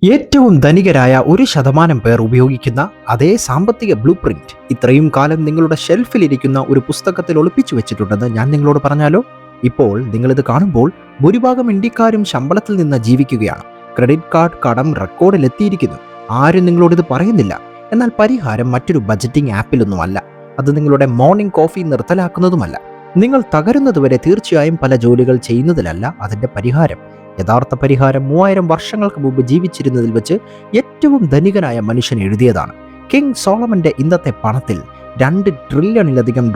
ഏറ്റവും ധനികരായ 1% പേർ ഉപയോഗിക്കുന്ന അതേ സാമ്പത്തിക ബ്ലൂ പ്രിന്റ് ഇത്രയും കാലം നിങ്ങളുടെ ഷെൽഫിലിരിക്കുന്ന ഒരു പുസ്തകത്തിൽ ഒളിപ്പിച്ചു വെച്ചിട്ടുണ്ടെന്ന് ഞാൻ നിങ്ങളോട് പറഞ്ഞാലോ? ഇപ്പോൾ നിങ്ങളിത് കാണുമ്പോൾ ഭൂരിഭാഗം ഇന്ത്യക്കാരും ശമ്പളത്തിൽ നിന്ന് ജീവിക്കുകയാണ്. ക്രെഡിറ്റ് കാർഡ് കടം റെക്കോർഡിലെത്തിയിരിക്കുന്നു. ആരും നിങ്ങളോട് ഇത് പറയുന്നില്ല. എന്നാൽ പരിഹാരം മറ്റൊരു ബജറ്റിംഗ് ആപ്പിലൊന്നുമല്ല. അത് നിങ്ങളുടെ മോർണിംഗ് കോഫി നിർത്തലാക്കുന്നതുമല്ല. നിങ്ങൾ തകരുന്നതുവരെ തീർച്ചയായും പല ജോലികൾ ചെയ്യുന്നതിലല്ല അതിൻ്റെ പരിഹാരം. യഥാർത്ഥ പരിഹാരം 3000 വർഷങ്ങൾക്ക് മുമ്പ് ജീവിച്ചിരുന്നതിൽ വെച്ച് ഏറ്റവും ധനികനായ മനുഷ്യൻ എഴുതിയതാണ്. കിങ് സോളമന്റെ ഇന്നത്തെ പണത്തിൽ $2 ട്രില്യണിലധികം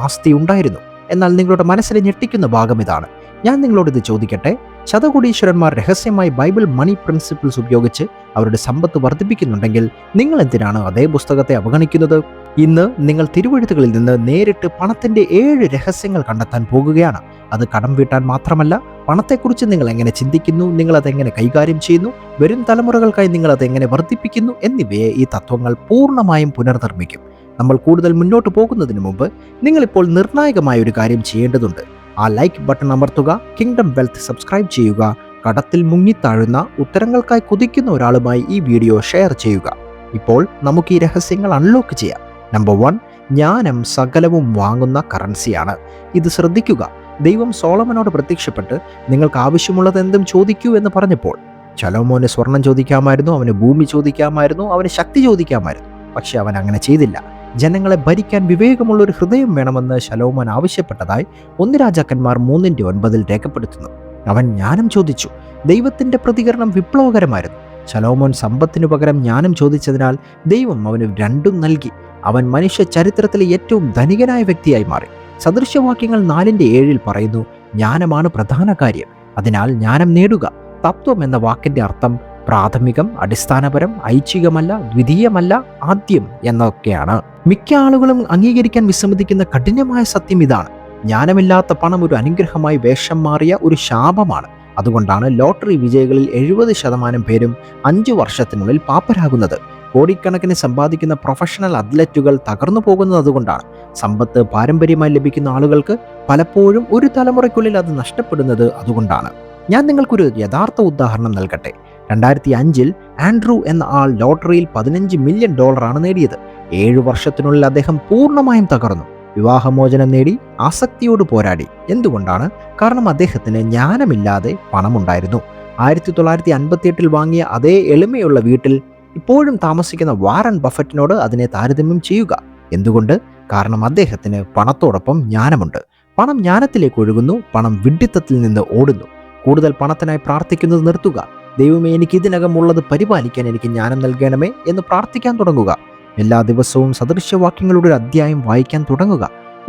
ആസ്തി ഉണ്ടായിരുന്നു. എന്നാൽ നിങ്ങളുടെ മനസ്സിലെ ഞെട്ടിക്കുന്ന ഭാഗം ഇതാണ്. ഞാൻ നിങ്ങളോട് ഇത് ചോദിക്കട്ടെ, ശതകോടീശ്വരന്മാർ രഹസ്യമായി ബൈബിൾ മണി പ്രിൻസിപ്പിൾസ് ഉപയോഗിച്ച് അവരുടെ സമ്പത്ത് വർദ്ധിപ്പിക്കുന്നുണ്ടെങ്കിൽ നിങ്ങൾ എന്തിനാണ് അതേ പുസ്തകത്തെ അവഗണിക്കുന്നത്? ഇന്ന് നിങ്ങൾ തിരുവെഴുത്തുകളിൽ നിന്ന് നേരിട്ട് പണത്തിന്റെ 7 രഹസ്യങ്ങൾ കണ്ടെത്താൻ പോകുകയാണ്. അത് കടം വീട്ടാൻ മാത്രമല്ല, പണത്തെക്കുറിച്ച് നിങ്ങൾ എങ്ങനെ ചിന്തിക്കുന്നു, നിങ്ങൾ അതെങ്ങനെ കൈകാര്യം ചെയ്യുന്നു, വരും തലമുറകൾക്കായി നിങ്ങൾ അതെങ്ങനെ വർദ്ധിപ്പിക്കുന്നു എന്നിവയെ ഈ തത്വങ്ങൾ പൂർണ്ണമായും പുനർനിർമ്മിക്കും. നമ്മൾ കൂടുതൽ മുന്നോട്ട് പോകുന്നതിന് മുമ്പ് നിങ്ങളിപ്പോൾ നിർണായകമായ ഒരു കാര്യം ചെയ്യേണ്ടതുണ്ട്. ആ ലൈക്ക് ബട്ടൺ അമർത്തുക, കിങ്ഡം വെൽത്ത് സബ്സ്ക്രൈബ് ചെയ്യുക, കടത്തിൽ മുങ്ങിത്താഴുന്ന ഉത്തരങ്ങൾക്കായി കുതിക്കുന്ന ഒരാളുമായി ഈ വീഡിയോ ഷെയർ ചെയ്യുക. ഇപ്പോൾ നമുക്ക് ഈ രഹസ്യങ്ങൾ അൺലോക്ക് ചെയ്യാം. നമ്പർ 1, ജ്ഞാനം സകലവും വാങ്ങുന്ന കറൻസിയാണ്. ഇത് ശ്രദ്ധിക്കുക. ദൈവം സോളമനോട് പ്രത്യക്ഷപ്പെട്ട് നിങ്ങൾക്ക് ആവശ്യമുള്ളത് എന്തും ചോദിക്കൂ എന്ന് പറഞ്ഞപ്പോൾ ശലോമോന് സ്വർണം ചോദിക്കാമായിരുന്നു, അവന് ഭൂമി ചോദിക്കാമായിരുന്നു, അവന് ശക്തി ചോദിക്കാമായിരുന്നു. പക്ഷെ അവൻ അങ്ങനെ ചെയ്തില്ല. ജനങ്ങളെ ഭരിക്കാൻ വിവേകമുള്ള ഒരു ഹൃദയം വേണമെന്ന് ശലോമോൻ ആവശ്യപ്പെട്ടതായി 1 രാജാക്കന്മാർ 3:9 രേഖപ്പെടുത്തുന്നു. അവൻ ജ്ഞാനം ചോദിച്ചു. ദൈവത്തിന്റെ പ്രതികരണം വിപ്ലവകരമായിരുന്നു. ശലോമോൻ സമ്പത്തിനു പകരം ജ്ഞാനം ചോദിച്ചതിനാൽ ദൈവം അവന് രണ്ടും നൽകി. അവൻ മനുഷ്യ ചരിത്രത്തിലെ ഏറ്റവും ധനികനായ വ്യക്തിയായി മാറി. സദൃശവാക്യങ്ങൾ 4:7 പറയുന്നു, ജ്ഞാനമാണ് പ്രധാന കാര്യം, അതിനാൽ ജ്ഞാനം നേടുക. തത്വം എന്ന വാക്കിന്റെ അർത്ഥം പ്രാഥമികം, അടിസ്ഥാനപരം, ഐച്ഛികമല്ല, ദ്വിതീയമല്ല, ആദ്യം എന്നൊക്കെയാണ്. മിക്ക ആളുകളും അംഗീകരിക്കാൻ വിസമ്മതിക്കുന്ന കഠിനമായ സത്യം ഇതാണ്: ജ്ഞാനമില്ലാത്ത പണം ഒരു അനുഗ്രഹമായി വേഷം മാറിയ ഒരു ശാപമാണ്. അതുകൊണ്ടാണ് ലോട്ടറി വിജയികളിൽ 70% പേരും 5 വർഷത്തിനുള്ളിൽ പാപ്പരാകുന്നത്. കോടിക്കണക്കിന് സമ്പാദിക്കുന്ന പ്രൊഫഷണൽ അത്ലറ്റുകൾ തകർന്നു പോകുന്നത് അതുകൊണ്ടാണ്. സമ്പത്ത് പാരമ്പര്യമായി ലഭിക്കുന്ന ആളുകൾക്ക് പലപ്പോഴും ഒരു തലമുറയ്ക്കുള്ളിൽ അത് നഷ്ടപ്പെടുന്നത് അതുകൊണ്ടാണ്. ഞാൻ നിങ്ങൾക്കൊരു യഥാർത്ഥ ഉദാഹരണം നൽകട്ടെ. 2005 ആൻഡ്രൂ എന്ന ആൾ ലോട്ടറിയിൽ $15 മില്യൺ നേടിയത്. 7 വർഷത്തിനുള്ളിൽ അദ്ദേഹം പൂർണ്ണമായും തകർന്നു. വിവാഹമോചനം നേടി ആസക്തിയോട് പോരാടി. എന്തുകൊണ്ടാണ്? കാരണം അദ്ദേഹത്തിന് ജ്ഞാനമില്ലാതെ പണമുണ്ടായിരുന്നു. 1958 വാങ്ങിയ അതേ എളിമയുള്ള വീട്ടിൽ ഇപ്പോഴും താമസിക്കുന്ന വാറൻ ബഫറ്റിനോട് അതിനെ താരതമ്യം ചെയ്യുക. എന്തുകൊണ്ട്? കാരണം അദ്ദേഹത്തിന് പണത്തോടൊപ്പം ജ്ഞാനമുണ്ട്. പണം ജ്ഞാനത്തിലേക്ക് ഒഴുകുന്നു, പണം വിഡ്ഢിത്തത്തിൽ നിന്ന് ഓടുന്നു. കൂടുതൽ പണത്തിനായി പ്രാർത്ഥിക്കുന്നത് നിർത്തുക. ദൈവമേ, എനിക്ക് ഇതിനകം ഉള്ളത് പരിപാലിക്കാൻ എനിക്ക് ജ്ഞാനം നൽകണമേ എന്ന് പ്രാർത്ഥിക്കാൻ തുടങ്ങുക. എല്ലാ ദിവസവും സദൃശവാക്യങ്ങളുടെ ഒരു അധ്യായം വായിക്കാൻ തുടങ്ങുക.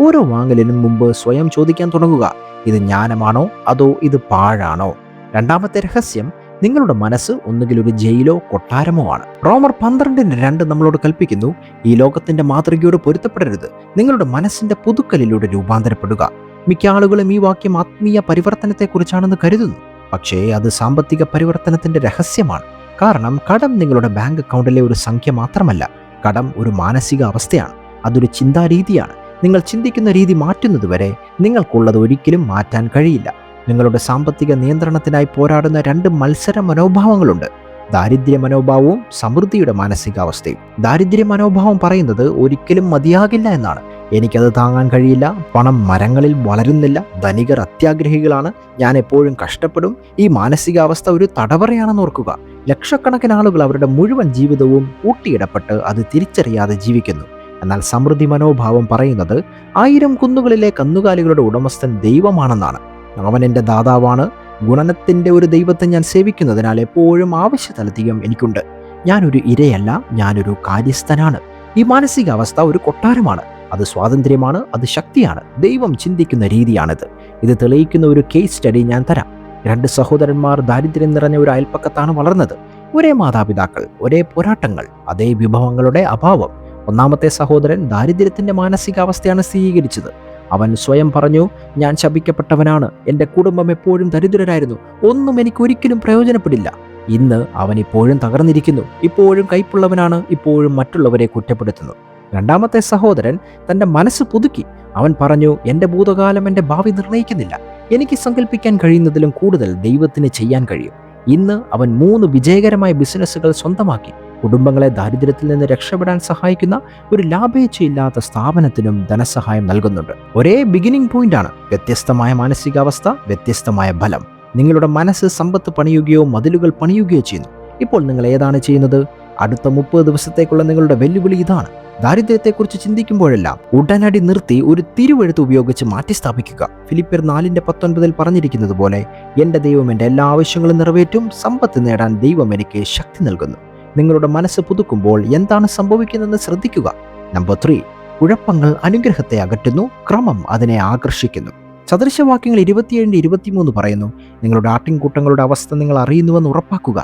ഓരോ വാങ്ങലിനും മുമ്പ് സ്വയം ചോദിക്കാൻ തുടങ്ങുക, ഇത് ജ്ഞാനമാണോ അതോ ഇത് പാഴാണോ? രണ്ടാമത്തെ രഹസ്യം, നിങ്ങളുടെ മനസ്സ് ഒന്നുകിൽ ഒരു ജയിലോ കൊട്ടാരമോ ആണ്. റോമർ 12:2 നമ്മളോട് കൽപ്പിക്കുന്നു, ഈ ലോകത്തിന്റെ മാതൃകയോട് പൊരുത്തപ്പെടരുത്, നിങ്ങളുടെ മനസ്സിന്റെ പുതുക്കലിലൂടെ രൂപാന്തരപ്പെടുക. മിക്ക ആളുകളും ഈ വാക്യം ആത്മീയ പരിവർത്തനത്തെക്കുറിച്ചാണെന്ന് കരുതുന്നു. പക്ഷേ അത് സാമ്പത്തിക പരിവർത്തനത്തിന്റെ രഹസ്യമാണ്. കാരണം കടം നിങ്ങളുടെ ബാങ്ക് അക്കൗണ്ടിലെ ഒരു സംഖ്യ മാത്രമല്ല, കടം ഒരു മാനസിക അവസ്ഥയാണ്. അതൊരു ചിന്താരീതിയാണ്. നിങ്ങൾ ചിന്തിക്കുന്ന രീതി മാറ്റുന്നതുവരെ നിങ്ങൾക്കുള്ളത് ഒരിക്കലും മാറ്റാൻ കഴിയില്ല. നിങ്ങളുടെ സാമ്പത്തിക നിയന്ത്രണത്തിനായി പോരാടുന്ന 2 മത്സര മനോഭാവങ്ങളുണ്ട്: ദാരിദ്ര്യ മനോഭാവവും സമൃദ്ധിയുടെ മാനസികാവസ്ഥയും. ദാരിദ്ര്യ മനോഭാവം പറയുന്നത് ഒരിക്കലും മതിയാകില്ല എന്നാണ്. എനിക്കത് താങ്ങാൻ കഴിയില്ല, പണം മരങ്ങളിൽ വളരുന്നില്ല, ധനികർ അത്യാഗ്രഹികളാണ്, ഞാൻ എപ്പോഴും കഷ്ടപ്പെടും. ഈ മാനസികാവസ്ഥ ഒരു തടവറയാണെന്ന് ഓർക്കുക. ലക്ഷക്കണക്കിന് ആളുകൾ അവരുടെ മുഴുവൻ ജീവിതവും കൂട്ടിയിടപ്പെട്ട് അത് തിരിച്ചറിയാതെ ജീവിക്കുന്നു. എന്നാൽ സമൃദ്ധി മനോഭാവം പറയുന്നത് 1000 കുന്നുകളിലെ കന്നുകാലികളുടെ ഉടമസ്ഥൻ ദൈവമാണെന്നാണ്. അവൻ എൻ്റെ ദാതാവാണ്. ഗുണനത്തിൻ്റെ ഒരു ദൈവത്തെ ഞാൻ സേവിക്കുന്നതിനാൽ എപ്പോഴും ആവശ്യത്തിലധികം എനിക്കുണ്ട്. ഞാനൊരു ഇരയല്ല, ഞാനൊരു കാര്യസ്ഥനാണ്. ഈ മാനസികാവസ്ഥ ഒരു കൊട്ടാരമാണ്. അത് സ്വാതന്ത്ര്യമാണ്, അത് ശക്തിയാണ്. ദൈവം ചിന്തിക്കുന്ന രീതിയാണിത്. ഇത് തെളിയിക്കുന്ന ഒരു കേസ് സ്റ്റഡി ഞാൻ തരാം. 2 സഹോദരന്മാർ ദാരിദ്ര്യം നിറഞ്ഞ ഒരു അയൽപ്പക്കത്താണ് വളർന്നത്. ഒരേ മാതാപിതാക്കൾ, ഒരേ പോരാട്ടങ്ങൾ, അതേ വിഭവങ്ങളുടെ അഭാവം. ഒന്നാമത്തെ സഹോദരൻ ദാരിദ്ര്യത്തിൻ്റെ മാനസികാവസ്ഥയാണ് സ്വീകരിച്ചത്. അവൻ സ്വയം പറഞ്ഞു, ഞാൻ ശപിക്കപ്പെട്ടവനാണ്, എൻ്റെ കുടുംബം എപ്പോഴും ദരിദ്രരായിരുന്നു, ഒന്നും എനിക്ക് ഒരിക്കലും പ്രയോജനപ്പെടില്ല. ഇന്ന് അവൻ ഇപ്പോഴും തകർന്നിരിക്കുന്നു, ഇപ്പോഴും കൈപ്പുള്ളവനാണ്, ഇപ്പോഴും മറ്റുള്ളവരെ കുറ്റപ്പെടുത്തുന്നു. രണ്ടാമത്തെ സഹോദരൻ തൻ്റെ മനസ്സ് പുതുക്കി. അവൻ പറഞ്ഞു, എൻ്റെ ഭൂതകാലം എൻ്റെ ഭാവി നിർണ്ണയിക്കുന്നില്ല, എനിക്ക് സങ്കല്പിക്കാൻ കഴിയുന്നതിലും കൂടുതൽ ദൈവത്തിന് ചെയ്യാൻ കഴിയും. ഇന്ന് അവൻ 3 വിജയകരമായ ബിസിനസ്സുകൾ സ്വന്തമാക്കി. കുടുംബങ്ങളെ ദാരിദ്ര്യത്തിൽ നിന്ന് രക്ഷപ്പെടാൻ സഹായിക്കുന്ന ഒരു ലാഭേച്ഛയില്ലാത്ത സ്ഥാപനത്തിനും ധനസഹായം നൽകുന്നുണ്ട്. ഒരേ ബിഗിനിങ് പോയിന്റാണ്, വ്യത്യസ്തമായ മാനസികാവസ്ഥ, വ്യത്യസ്തമായ ബലം. നിങ്ങളുടെ മനസ്സ് സമ്പത്ത് പണിയുകയോ മതിലുകൾ പണിയുകയോ ചെയ്യുന്നു. ഇപ്പോൾ നിങ്ങൾ ഏതാണ് ചെയ്യുന്നത്? അടുത്ത 30 ദിവസത്തേക്കുള്ള നിങ്ങളുടെ വെല്ലുവിളി ഇതാണ്. ദാരിദ്ര്യത്തെക്കുറിച്ച് ചിന്തിക്കുമ്പോഴെല്ലാം ഉടനടി നിർത്തി ഒരു തിരുവെഴുത്ത് ഉപയോഗിച്ച് മാറ്റിസ്ഥാപിക്കുക. ഫിലിപ്പിയർ 4:19 പറഞ്ഞിരിക്കുന്നത് പോലെ, എൻ്റെ ദൈവം എൻ്റെ എല്ലാ ആവശ്യങ്ങളും നിറവേറ്റും, സമ്പത്ത് നേടാൻ ദൈവം എനിക്ക് ശക്തി നൽകുന്നു. നിങ്ങളുടെ മനസ്സ് പുതുക്കുമ്പോൾ എന്താണ് സംഭവിക്കുന്നതെന്ന് ശ്രദ്ധിക്കുക. നമ്പർ 3, കുഴപ്പങ്ങൾ അനുഗ്രഹത്തെ അകറ്റുന്നു, ക്രമം അതിനെ ആകർഷിക്കുന്നു. സദൃശവാക്യങ്ങൾ 27:23 പറയുന്നു, നിങ്ങളുടെ ആട്ടിൻകൂട്ടങ്ങളുടെ അവസ്ഥ നിങ്ങൾ അറിയുന്നുവെന്ന് ഉറപ്പാക്കുക.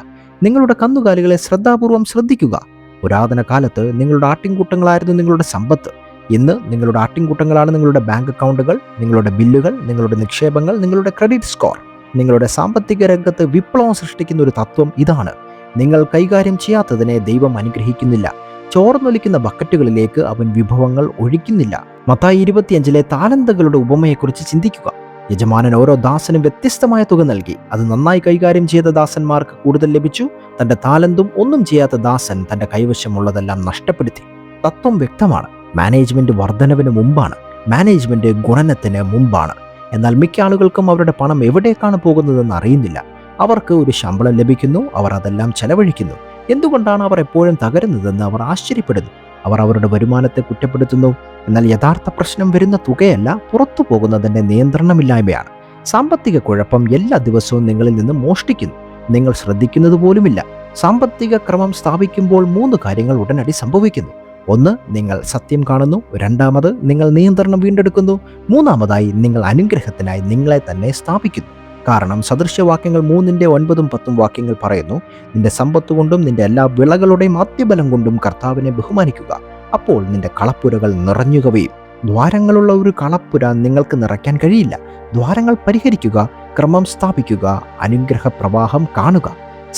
നിങ്ങളുടെ കന്നുകാലികളെ ശ്രദ്ധാപൂർവം ശ്രദ്ധിക്കുക. പുരാതന കാലത്ത് നിങ്ങളുടെ ആട്ടിൻകൂട്ടങ്ങളായിരുന്നു നിങ്ങളുടെ സമ്പത്ത്. ഇന്ന് നിങ്ങളുടെ ആട്ടിൻകൂട്ടങ്ങളാണ് നിങ്ങളുടെ ബാങ്ക് അക്കൗണ്ടുകൾ, നിങ്ങളുടെ ബില്ലുകൾ, നിങ്ങളുടെ നിക്ഷേപങ്ങൾ, നിങ്ങളുടെ ക്രെഡിറ്റ് സ്കോർ. നിങ്ങളുടെ സാമ്പത്തിക രംഗത്ത് വിപ്ലവം സൃഷ്ടിക്കുന്ന ഒരു തത്വം ഇതാണ്: നിങ്ങൾ കൈകാര്യം ചെയ്യാത്തതിനെ ദൈവം അനുഗ്രഹിക്കുന്നില്ല. ചോർന്നൊലിക്കുന്ന ബക്കറ്റുകളിലേക്ക് അവൻ വിഭവങ്ങൾ ഒഴിക്കുന്നില്ല. മത്തായി 25 താലന്തകളുടെ ഉപമയെക്കുറിച്ച് ചിന്തിക്കുക. യജമാനൻ ഓരോ ദാസനും വ്യത്യസ്തമായ തുക നൽകി. അത് നന്നായി കൈകാര്യം ചെയ്ത ദാസന്മാർക്ക് കൂടുതൽ ലഭിച്ചു. തന്റെ താലന്തും ഒന്നും ചെയ്യാത്ത ദാസൻ തന്റെ കൈവശമുള്ളതെല്ലാം നഷ്ടപ്പെടുത്തി. തത്വം വ്യക്തമാണ്. മാനേജ്മെന്റ് വർധനവിന് മുമ്പാണ്, മാനേജ്മെന്റ് ഗുണനത്തിന് മുമ്പാണ്. എന്നാൽ മിക്ക ആളുകൾക്കും അവരുടെ പണം എവിടേക്കാണ് പോകുന്നതെന്ന് അറിയുന്നില്ല. അവർക്ക് ഒരു ശമ്പളം ലഭിക്കുന്നു, അവർ അതെല്ലാം ചെലവഴിക്കുന്നു. എന്തുകൊണ്ടാണ് അവർ എപ്പോഴും തകരുന്നതെന്ന് അവർ ആശ്ചര്യപ്പെടുന്നു. അവർ അവരുടെ വരുമാനത്തെ കുറ്റപ്പെടുത്തുന്നു. എന്നാൽ യഥാർത്ഥ പ്രശ്നം വരുന്ന തുകയല്ല, പുറത്തു പോകുന്നതിൻ്റെ നിയന്ത്രണമില്ലായ്മയാണ്. സാമ്പത്തിക കുഴപ്പം എല്ലാ ദിവസവും നിങ്ങളിൽ നിന്ന് മോഷ്ടിക്കുന്നു. നിങ്ങൾ ശ്രദ്ധിക്കുന്നത് പോലുമില്ല. സാമ്പത്തിക ക്രമം സ്ഥാപിക്കുമ്പോൾ 3 കാര്യങ്ങൾ ഉടനടി സംഭവിക്കുന്നു. 1, നിങ്ങൾ സത്യം കാണുന്നു. 2, നിങ്ങൾ നിയന്ത്രണം വീണ്ടെടുക്കുന്നു. 3, നിങ്ങൾ അനുഗ്രഹത്തിനായി നിങ്ങളെ തന്നെ സ്ഥാപിക്കുന്നു. കാരണം സദൃശവാക്യങ്ങൾ 3:9-10 വാക്യങ്ങൾ പറയുന്നു, നിന്റെ സമ്പത്ത് കൊണ്ടും നിന്റെ എല്ലാ വിളകളുടെയും ആദ്യബലം കൊണ്ടും കർത്താവിനെ ബഹുമാനിക്കുക. അപ്പോൾ നിന്റെ കളപ്പുരകൾ നിറഞ്ഞുകവയും. ദ്വാരങ്ങളുള്ള ഒരു കളപ്പുര നിങ്ങൾക്ക് നിറയ്ക്കാൻ കഴിയില്ല. ദ്വാരങ്ങൾ പരിഹരിക്കുക, ക്രമം സ്ഥാപിക്കുക, അനുഗ്രഹ പ്രവാഹം കാണുക.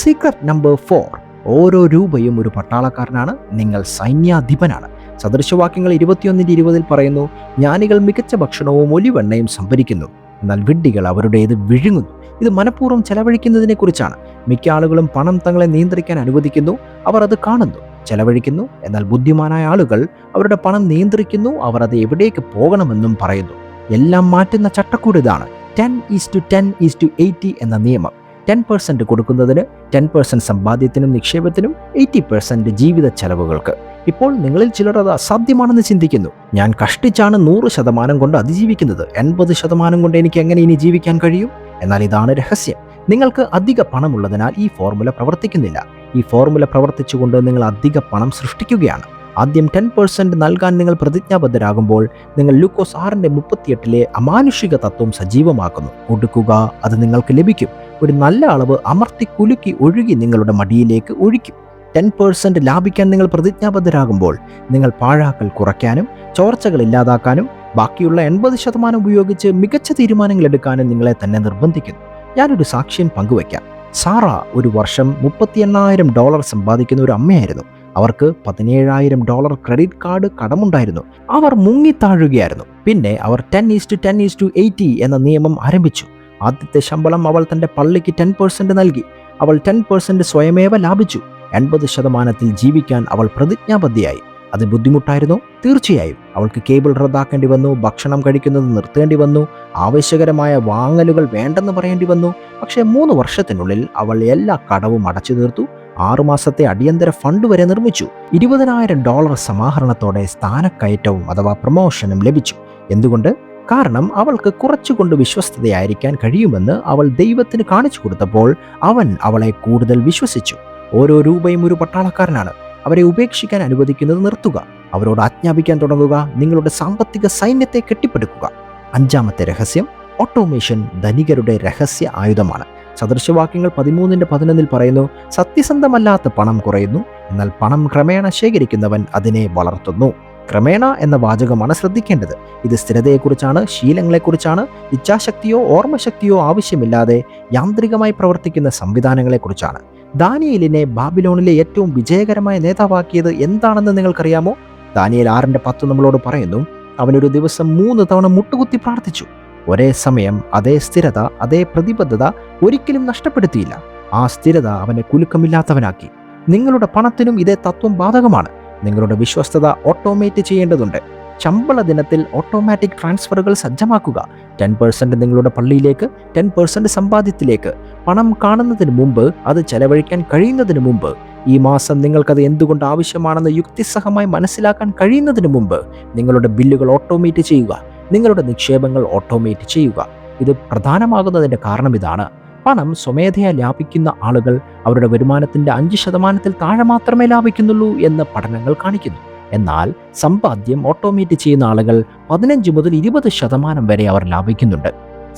സീക്രട്ട് നമ്പർ 4, ഓരോ രൂപയും ഒരു പട്ടാളക്കാരനാണ്. നിങ്ങൾ സൈന്യാധിപനാണ്. സദൃശവാക്യങ്ങൾ 21:20 പറയുന്നു, ജ്ഞാനികൾ മികച്ച ഭക്ഷണവും ഒലിവെണ്ണയും സംഭരിക്കുന്നു, എന്നാൽ വിഡ്ഢികൾ അവരുടേത് വിഴുങ്ങുന്നു. ഇത് മനഃപൂർവ്വം ചെലവഴിക്കുന്നതിനെ കുറിച്ചാണ്. മിക്ക ആളുകളും പണം തങ്ങളെ നിയന്ത്രിക്കാൻ അനുവദിക്കുന്നു. അവർ അത് കാണുന്നു, ചെലവഴിക്കുന്നു. എന്നാൽ ബുദ്ധിമാനായ ആളുകൾ അവരുടെ പണം നിയന്ത്രിക്കുന്നു. അവർ അത് എവിടേക്ക് പോകണമെന്നും പറയുന്നു. എല്ലാം മാറ്റുന്ന ചട്ടക്കൂട് ഇതാണ്: 10:10:80 എന്ന നിയമം. 10% കൊടുക്കുന്നതിന്, 10% സമ്പാദ്യത്തിനും നിക്ഷേപത്തിനും, 80% ജീവിത ചെലവുകൾക്ക്. ഇപ്പോൾ നിങ്ങളിൽ ചിലർ അത് അസാധ്യമാണെന്ന് ചിന്തിക്കുന്നു. ഞാൻ കഷ്ടിച്ചാണ് 100% കൊണ്ട് അതിജീവിക്കുന്നത്, 80% കൊണ്ട് എനിക്ക് എങ്ങനെ ഇനി ജീവിക്കാൻ കഴിയും? എന്നാൽ ഇതാണ് രഹസ്യം. നിങ്ങൾക്ക് അധിക പണമുള്ളതിനാൽ ഈ ഫോർമുല പ്രവർത്തിക്കുന്നില്ല. ഈ ഫോർമുല പ്രവർത്തിച്ചുകൊണ്ട് നിങ്ങൾ അധിക പണം സൃഷ്ടിക്കുകയാണ്. ആദ്യം 10% നൽകാൻ നിങ്ങൾ പ്രതിജ്ഞാബദ്ധരാകുമ്പോൾ നിങ്ങൾ ലൂക്കോസ് 6:38 അമാനുഷിക തത്വം സജീവമാക്കുന്നു. കൊടുക്കുക, അത് നിങ്ങൾക്ക് ലഭിക്കും. ഒരു നല്ല അളവ് അമർത്തി കുലുക്കി ഒഴുകി നിങ്ങളുടെ മടിയിലേക്ക് ഒഴിക്കും. 10% ലാഭിക്കാൻ നിങ്ങൾ പ്രതിജ്ഞാബദ്ധരാകുമ്പോൾ നിങ്ങൾ പാഴാക്കൽ കുറയ്ക്കാനും ചോർച്ചകൾ ഇല്ലാതാക്കാനും ബാക്കിയുള്ള 80% ഉപയോഗിച്ച് മികച്ച തീരുമാനങ്ങൾ എടുക്കാനും നിങ്ങളെ തന്നെ നിർബന്ധിക്കുന്നു. ഞാനൊരു സാക്ഷ്യം പങ്കുവയ്ക്കാം. സാറ ഒരു വർഷം $38,000 സമ്പാദിക്കുന്ന ഒരു അമ്മയായിരുന്നു. അവർക്ക് $17,000 ക്രെഡിറ്റ് കാർഡ് കടമുണ്ടായിരുന്നു. അവർ മുങ്ങിത്താഴുകയായിരുന്നു. പിന്നെ അവർ 10:10:80 എന്ന നിയമം ആരംഭിച്ചു. ആദ്യത്തെ ശമ്പളം അവൾ തൻ്റെ പള്ളിക്ക് 10% നൽകി. അവൾ 10% സ്വയമേവ ലാഭിച്ചു. 80% ജീവിക്കാൻ അവൾ പ്രതിജ്ഞാബദ്ധയായി. അത് ബുദ്ധിമുട്ടായിരുന്നു, തീർച്ചയായും. അവൾക്ക് കേബിൾ റദ്ദാക്കേണ്ടി വന്നു, ഭക്ഷണം കഴിക്കുന്നത് നിർത്തേണ്ടി വന്നു, ആവശ്യകരമായ വാങ്ങലുകൾ വേണ്ടെന്ന് പറയേണ്ടി വന്നു. പക്ഷേ 3 വർഷത്തിനുള്ളിൽ അവൾ എല്ലാ കടവും അടച്ചു തീർത്തു. 6 മാസത്തെ അടിയന്തര ഫണ്ട് വരെ നിർമ്മിച്ചു. $20,000 സമാഹരണത്തോടെ സ്ഥാനക്കയറ്റവും അഥവാ പ്രൊമോഷനും ലഭിച്ചു. എന്തുകൊണ്ട്? കാരണം അവൾക്ക് കുറച്ചുകൊണ്ട് വിശ്വസ്തയായിരിക്കാൻ കഴിയുമെന്ന് അവൾ ദൈവത്തിന് കാണിച്ചു കൊടുത്തപ്പോൾ അവൻ അവളെ കൂടുതൽ വിശ്വസിച്ചു. ഓരോ രൂപയും ഒരു പട്ടാളക്കാരനാണ്. അവരെ ഉപേക്ഷിക്കാൻ അനുവദിക്കുന്നത് നിർത്തുക. അവരോട് ആജ്ഞാപിക്കാൻ തുടങ്ങുക. നിങ്ങളുടെ സാമ്പത്തിക സൈന്യത്തെ കെട്ടിപ്പടുക്കുക. 5-ാമത്തെ രഹസ്യം, ഓട്ടോമേഷൻ ധനികരുടെ രഹസ്യ ആയുധമാണ്. സദൃശവാക്യങ്ങൾ 13:11 പറയുന്നു, സത്യസന്ധമല്ലാത്ത പണം കുറയുന്നു, എന്നാൽ പണം ക്രമേണ ശേഖരിക്കുന്നവൻ അതിനെ വളർത്തുന്നു. ക്രമേണ എന്ന വാചകമാണ് ശ്രദ്ധിക്കേണ്ടത്. ഇത് സ്ഥിരതയെക്കുറിച്ചാണ്, ശീലങ്ങളെക്കുറിച്ചാണ്. ഇച്ഛാശക്തിയോ ഓർമ്മശക്തിയോ ആവശ്യമില്ലാതെ യാന്ത്രികമായി പ്രവർത്തിക്കുന്ന സംവിധാനങ്ങളെക്കുറിച്ചാണ്. ദാനിയേലിനെ ബാബിലോണിലെ ഏറ്റവും വിജയകരമായ നേതാവാക്കിയത് എന്താണെന്ന് നിങ്ങൾക്കറിയാമോ? ദാനിയേൽ 6:10 നമ്മളോട് പറയുന്നു, അവനൊരു ദിവസം 3 തവണ മുട്ടുകുത്തി പ്രാർത്ഥിച്ചു. ഒരേ സമയം അതേ സ്ഥിരത, അതേ പ്രതിബദ്ധത ഒരിക്കലും നഷ്ടപ്പെടുത്തിയില്ല. ആ സ്ഥിരത അവനെ കുലുക്കമില്ലാത്തവനാക്കി. നിങ്ങളുടെ പണത്തിനും ഇതേ തത്വം ബാധകമാണ്. നിങ്ങളുടെ വിശ്വസ്തത ഓട്ടോമേറ്റ് ചെയ്യേണ്ടതുണ്ട്. ശമ്പള ദിനത്തിൽ ഓട്ടോമാറ്റിക് ട്രാൻസ്ഫറുകൾ സജ്ജമാക്കുക. 10% നിങ്ങളുടെ പള്ളിയിലേക്ക്, 10% സമ്പാദ്യത്തിലേക്ക്. പണം കാണുന്നതിന് മുമ്പ്, അത് ചെലവഴിക്കാൻ കഴിയുന്നതിന് മുമ്പ്, ഈ മാസം നിങ്ങൾക്കത് എന്തുകൊണ്ട് ആവശ്യമാണെന്ന് യുക്തിസഹമായി മനസ്സിലാക്കാൻ കഴിയുന്നതിന് മുമ്പ് നിങ്ങളുടെ ബില്ലുകൾ ഓട്ടോമേറ്റ് ചെയ്യുക. നിങ്ങളുടെ നിക്ഷേപങ്ങൾ ഓട്ടോമേറ്റ് ചെയ്യുക. ഇത് പ്രധാനമാകുന്നതിൻ്റെ കാരണം ഇതാണ്. പണം സ്വമേധയാ ലാഭിക്കുന്ന ആളുകൾ അവരുടെ വരുമാനത്തിൻ്റെ 5% താഴെ മാത്രമേ ലാഭിക്കുന്നുള്ളൂ എന്ന് പഠനങ്ങൾ കാണിക്കുന്നു. എന്നാൽ സമ്പാദ്യം ഓട്ടോമേറ്റ് ചെയ്യുന്ന ആളുകൾ 15 മുതൽ 20% വരെ അവർ ലാഭിക്കുന്നുണ്ട്.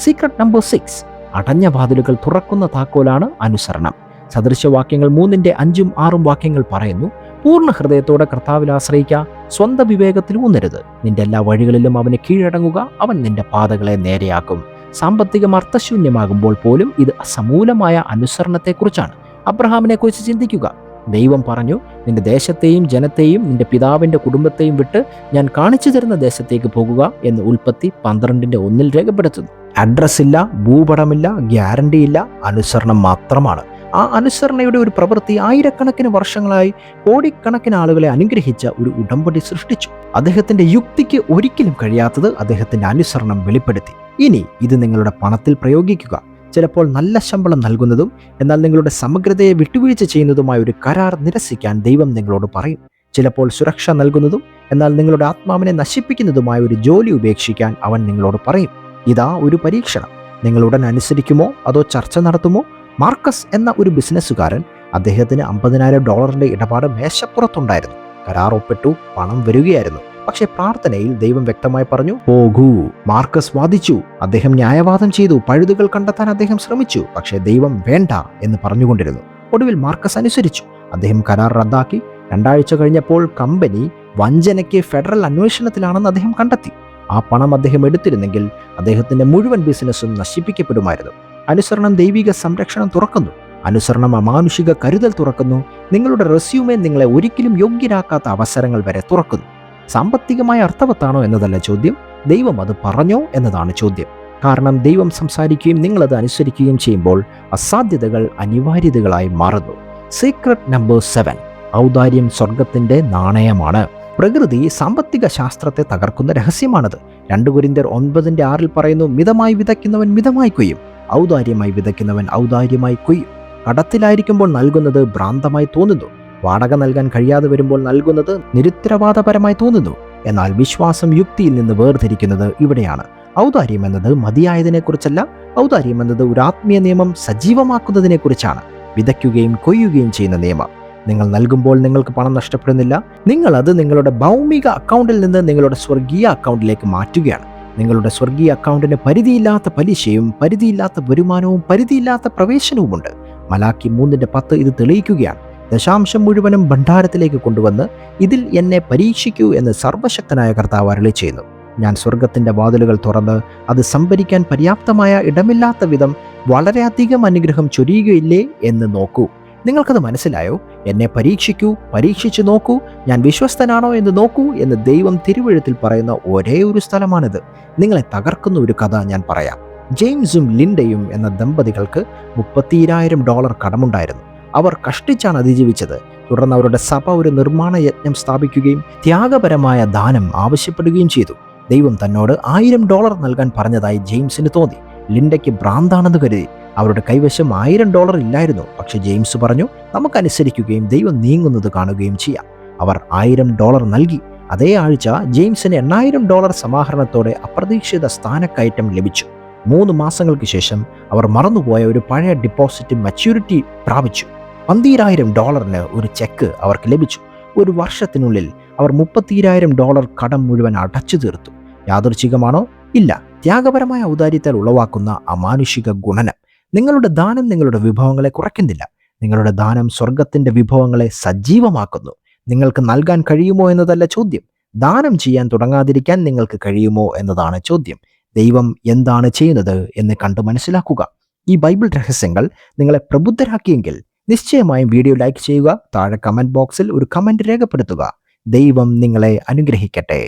Secret number 6. അടഞ്ഞ വാതിലുകൾ തുറക്കുന്ന താക്കോലാണ് അനുസരണം. സദൃശവാക്യങ്ങൾ 3-ന്റെ 5-ഉം 6-ഉം വാക്യങ്ങൾ പറയുന്നു, പൂർണ്ണ ഹൃദയത്തോടെ കർത്താവിൽ ആശ്രയിക്കുക, സ്വന്തം വിവേകത്തിൽ ഊന്നരുത്. നിന്റെ എല്ലാ വഴികളിലും അവന് കീഴടങ്ങുക, അവൻ നിന്റെ പാതകളെ നേരെയാക്കും. സാമ്പത്തികം അർത്ഥശൂന്യമാകുമ്പോൾ പോലും ഇത് സമൂലമായ അനുസരണത്തെക്കുറിച്ചാണ്. അബ്രഹാമിനെ കുറിച്ച് ചിന്തിക്കുക. ദൈവം പറഞ്ഞു, നിന്റെ ദേശത്തെയും ജനത്തെയും നിന്റെ പിതാവിൻ്റെ കുടുംബത്തെയും വിട്ട് ഞാൻ കാണിച്ചു തരുന്ന ദേശത്തേക്ക് പോകുക എന്ന് ഉൽപ്പത്തി 12-1 രേഖപ്പെടുത്തുന്നു. അഡ്രസ് ഇല്ല, ഭൂപടമില്ല, ഗ്യാരണ്ടി ഇല്ല, അനുസരണം മാത്രമാണ്. ആ അനുസരണയുടെ ഒരു പ്രവൃത്തി ആയിരക്കണക്കിന് വർഷങ്ങളായി കോടിക്കണക്കിന് ആളുകളെ അനുഗ്രഹിച്ച ഒരു ഉടമ്പടി സൃഷ്ടിച്ചു. അദ്ദേഹത്തിന്റെ യുക്തിക്ക് ഒരിക്കലും കഴിയാത്തത് അദ്ദേഹത്തിന്റെ അനുസരണം വെളിപ്പെടുത്തി. ഇനി ഇത് നിങ്ങളുടെ പണത്തിൽ പ്രയോഗിക്കുക. ചിലപ്പോൾ നല്ല ശമ്പളം നൽകുന്നതും എന്നാൽ നിങ്ങളുടെ സമഗ്രതയെ വിട്ടുവീഴ്ച ചെയ്യുന്നതുമായ ഒരു കരാർ നിരസിക്കാൻ ദൈവം നിങ്ങളോട് പറയും. ചിലപ്പോൾ സുരക്ഷ നൽകുന്നതും എന്നാൽ നിങ്ങളുടെ ആത്മാവിനെ നശിപ്പിക്കുന്നതുമായ ഒരു ജോലി ഉപേക്ഷിക്കാൻ അവൻ നിങ്ങളോട് പറയും. ഇതാ ഒരു പരീക്ഷണം. നിങ്ങൾ ഉടൻ അനുസരിക്കുമോ അതോ ചർച്ച നടത്തുമോ? മാർക്കസ് എന്ന ഒരു ബിസിനസ്സുകാരൻ, അദ്ദേഹത്തിന് $50,000 ഇടപാട് മേശപ്പുറത്തുണ്ടായിരുന്നു. കരാർ ഒപ്പിട്ടു, പണം വരികയായിരുന്നു. പക്ഷേ പ്രാർത്ഥനയിൽ ദൈവം വ്യക്തമായി പറഞ്ഞു, പോകൂ. മാർക്കസ് വാദിച്ചു, അദ്ദേഹം ന്യായവാദം ചെയ്തു, പഴുതുകൾ കണ്ടെത്താൻ അദ്ദേഹം ശ്രമിച്ചു. പക്ഷേ ദൈവം വേണ്ട എന്ന് പറഞ്ഞുകൊണ്ടിരുന്നു. ഒടുവിൽ മാർക്കസ് അനുസരിച്ചു. അദ്ദേഹം കരാർ റദ്ദാക്കി. 2 ആഴ്ച കഴിഞ്ഞപ്പോൾ കമ്പനി വഞ്ചനയ്ക്ക് ഫെഡറൽ അന്വേഷണത്തിലാണെന്ന് അദ്ദേഹം കണ്ടെത്തി. ആ പണം അദ്ദേഹം എടുത്തിരുന്നെങ്കിൽ അദ്ദേഹത്തിന്റെ മുഴുവൻ ബിസിനസ്സും നശിപ്പിക്കപ്പെടുമായിരുന്നു. അനുസരണം ദൈവിക സംരക്ഷണം തുറക്കുന്നു. അനുസരണം അമാനുഷിക കരുതൽ തുറക്കുന്നു. നിങ്ങളുടെ റെസ്യൂമെ നിങ്ങളെ ഒരിക്കലും യോഗ്യരാക്കാത്ത അവസരങ്ങൾ വരെ തുറക്കുന്നു. സാമ്പത്തികമായ അർത്ഥവത്താണോ എന്നതല്ല ചോദ്യം, ദൈവം അത് പറഞ്ഞോ എന്നതാണ് ചോദ്യം. കാരണം ദൈവം സംസാരിക്കുകയും നിങ്ങളത് അനുസരിക്കുകയും ചെയ്യുമ്പോൾ അസാധ്യതകൾ അനിവാര്യതകളായി മാറുന്നു. Secret number 7. ഔദാര്യം സ്വർഗത്തിന്റെ നാണയമാണ്. പ്രകൃതി സാമ്പത്തിക ശാസ്ത്രത്തെ തകർക്കുന്ന രഹസ്യമാണത്. 2 കൊരിന്ത്യർ 9:6 പറയുന്നു, മിതമായി വിതയ്ക്കുന്നവൻ മിതമായി കൊയ്യും, ഔദാര്യമായി വിതയ്ക്കുന്നവൻ ഔദാര്യമായി കൊയ്യും. കടത്തിലായിരിക്കുമ്പോൾ നൽകുന്നത് ഭ്രാന്തമായി തോന്നുന്നു. വാടക നൽകാൻ കഴിയാതെ വരുമ്പോൾ നൽകുന്നത് നിരുത്തരവാദപരമായി തോന്നുന്നു. എന്നാൽ വിശ്വാസം യുക്തിയിൽ നിന്ന് വേർതിരിക്കുന്നത് ഇവിടെയാണ്. ഔദാര്യം എന്നത് മതിയായതിനെക്കുറിച്ചല്ല. ഔദാര്യം എന്നത് ഒരു ആത്മീയ നിയമം സജീവമാക്കുന്നതിനെക്കുറിച്ചാണ്. വിതയ്ക്കുകയും കൊയ്യുകയും ചെയ്യുന്ന നിയമം. നിങ്ങൾ നൽകുമ്പോൾ നിങ്ങൾക്ക് പണം നഷ്ടപ്പെടുന്നില്ല. നിങ്ങൾ അത് നിങ്ങളുടെ ഭൗമിക അക്കൗണ്ടിൽ നിന്ന് നിങ്ങളുടെ സ്വർഗീയ അക്കൗണ്ടിലേക്ക് മാറ്റുകയാണ്. നിങ്ങളുടെ സ്വർഗീയ അക്കൗണ്ടിന് പരിധിയില്ലാത്ത പലിശയും പരിധിയില്ലാത്ത വരുമാനവും പരിധിയില്ലാത്ത പ്രവേശനവുമുണ്ട്. മലാക്കി 3:10 ഇത് തെളിയിക്കുകയാണ്. ദശാംശം മുഴുവനും ഭണ്ഡാരത്തിലേക്ക് കൊണ്ടുവന്ന് ഇതിൽ എന്നെ പരീക്ഷിക്കൂ എന്ന് സർവശക്തനായ കർത്താവ് അരുളി ചെയ്യുന്നു. ഞാൻ സ്വർഗത്തിന്റെ വാതിലുകൾ തുറന്ന് അത് സംഭരിക്കാൻ പര്യാപ്തമായ ഇടമില്ലാത്ത വിധം വളരെയധികം അനുഗ്രഹം ചൊരിയുകയില്ലേ എന്ന് നോക്കൂ. നിങ്ങൾക്കത് മനസ്സിലായോ? എന്നെ പരീക്ഷിക്കൂ, പരീക്ഷിച്ചു നോക്കൂ, ഞാൻ വിശ്വസ്തനാണോ എന്ന് നോക്കൂ എന്ന് ദൈവം തിരുവെഴുത്തിൽ പറയുന്ന ഒരേ ഒരു സ്ഥലമാണിത്. നിങ്ങളെ തകർക്കുന്ന ഒരു കഥ ഞാൻ പറയാം. ജെയിംസും ലിൻഡയും എന്ന ദമ്പതികൾക്ക് $32,000 കടമുണ്ടായിരുന്നു. അവർ കഷ്ടിച്ചാണ് അതിജീവിച്ചത്. തുടർന്ന് അവരുടെ സഭ ഒരു നിർമ്മാണ യജ്ഞം സ്ഥാപിക്കുകയും ത്യാഗപരമായ ദാനം ആവശ്യപ്പെടുകയും ചെയ്തു. ദൈവം തന്നോട് $1,000 നൽകാൻ പറഞ്ഞതായി ജെയിംസിന് തോന്നി. ലിൻഡയ്ക്ക് ഭ്രാന്താണെന്ന് കരുതി. അവരുടെ കൈവശം $1,000 ഇല്ലായിരുന്നു. പക്ഷെ ജെയിംസ് പറഞ്ഞു, നമുക്കനുസരിക്കുകയും ദൈവം നീങ്ങുന്നത് കാണുകയും ചെയ്യാം. അവർ $1,000 നൽകി. അതേ ആഴ്ച ജെയിംസിന് $8,000 സമാഹരണത്തോടെ അപ്രതീക്ഷിത സ്ഥാനക്കയറ്റം ലഭിച്ചു. 3 മാസങ്ങൾക്ക് ശേഷം അവർ മറന്നുപോയ ഒരു പഴയ ഡിപ്പോസിറ്റ് മച്യൂരിറ്റി പ്രാപിച്ചു. $12,000 ഒരു ചെക്ക് അവർക്ക് ലഭിച്ചു. ഒരു വർഷത്തിനുള്ളിൽ അവർ $32,000 കടം മുഴുവൻ അടച്ചു തീർത്തു. യാദൃച്ഛികമാണോ? ഇല്ല. ത്യാഗപരമായ ഔദാര്യത്താൽ ഉളവാക്കുന്ന അമാനുഷിക ഗുണനം. നിങ്ങളുടെ ദാനം നിങ്ങളുടെ വിഭവങ്ങളെ കുറയ്ക്കുന്നില്ല. നിങ്ങളുടെ ദാനം സ്വർഗത്തിന്റെ വിഭവങ്ങളെ സജീവമാക്കുന്നു. നിങ്ങൾക്ക് നൽകാൻ കഴിയുമോ എന്നതല്ല ചോദ്യം, ദാനം ചെയ്യാൻ തുടങ്ങാതിരിക്കാൻ നിങ്ങൾക്ക് കഴിയുമോ എന്നതാണ് ചോദ്യം. ദൈവം എന്താണ് ചെയ്യുന്നത് എന്ന് കണ്ടു മനസ്സിലാക്കുക. ഈ ബൈബിൾ രഹസ്യങ്ങൾ നിങ്ങളെ പ്രബുദ്ധരാക്കിയെങ്കിൽ നിശ്ചയമായും വീഡിയോ ലൈക്ക് ചെയ്യുക. താഴെ കമന്റ് ബോക്സിൽ ഒരു കമന്റ് രേഖപ്പെടുത്തുക. ദൈവം നിങ്ങളെ അനുഗ്രഹിക്കട്ടെ.